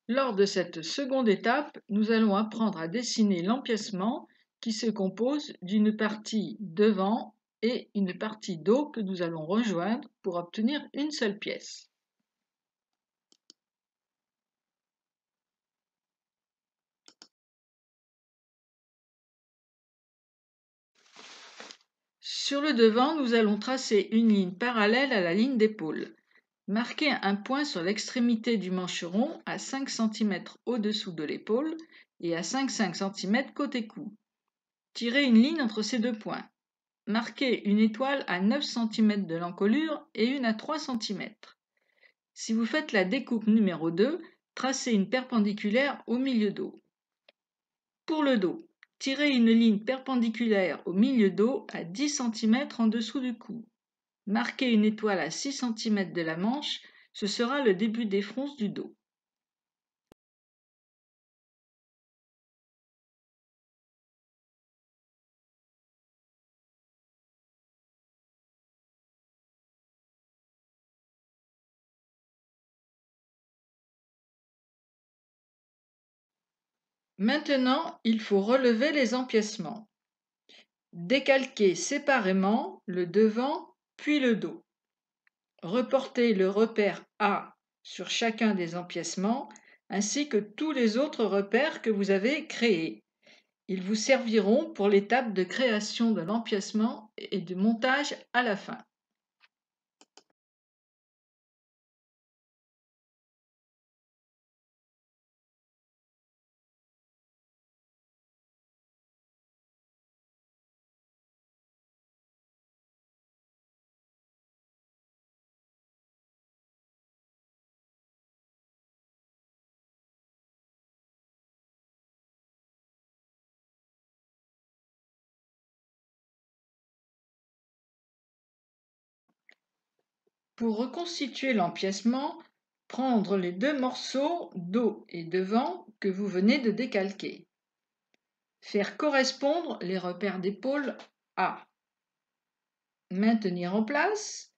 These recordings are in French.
Lors de cette seconde étape, nous allons apprendre à dessiner l'empiècement qui se compose d'une partie devant et une partie dos que nous allons rejoindre pour obtenir une seule pièce. Sur le devant, nous allons tracer une ligne parallèle à la ligne d'épaule. Marquez un point sur l'extrémité du mancheron à 5 cm au-dessous de l'épaule et à 5 cm côté cou. Tirez une ligne entre ces deux points. Marquez une étoile à 9 cm de l'encolure et une à 3 cm. Si vous faites la découpe numéro 2, tracez une perpendiculaire au milieu dos. Pour le dos, tirez une ligne perpendiculaire au milieu dos à 10 cm en dessous du cou. Marquez une étoile à 6 cm de la manche, ce sera le début des fronces du dos. Maintenant, il faut relever les empiècements. Décalquez séparément le devant puis le dos. Reportez le repère A sur chacun des empiècements ainsi que tous les autres repères que vous avez créés. Ils vous serviront pour l'étape de création de l'empiècement et de montage à la fin. Pour reconstituer l'empiècement, prendre les deux morceaux dos et devant que vous venez de décalquer. Faire correspondre les repères d'épaule A. Maintenir en place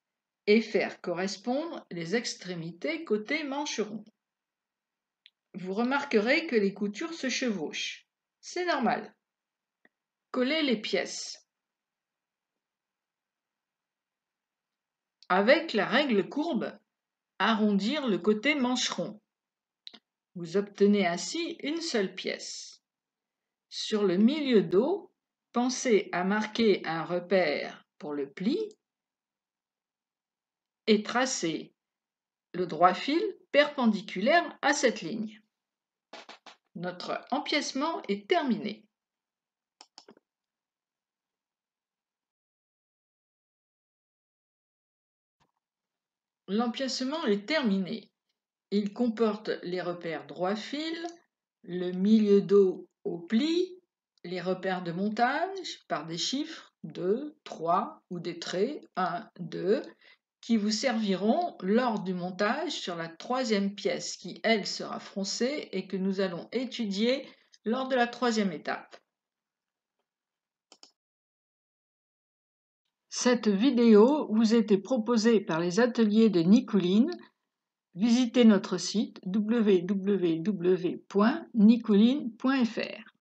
et faire correspondre les extrémités côté mancheron. Vous remarquerez que les coutures se chevauchent. C'est normal. Coller les pièces. Avec la règle courbe, arrondir le côté mancheron. Vous obtenez ainsi une seule pièce. Sur le milieu dos, pensez à marquer un repère pour le pli et tracez le droit fil perpendiculaire à cette ligne. Notre empiècement est terminé. L'empiècement est terminé. Il comporte les repères droit fil, le milieu dos au pli, les repères de montage par des chiffres 2, 3 ou des traits 1, 2 qui vous serviront lors du montage sur la troisième pièce qui, elle, sera froncée et que nous allons étudier lors de la troisième étape. Cette vidéo vous était proposée par les ateliers de Nicoline. Visitez notre site www.nicoline.fr.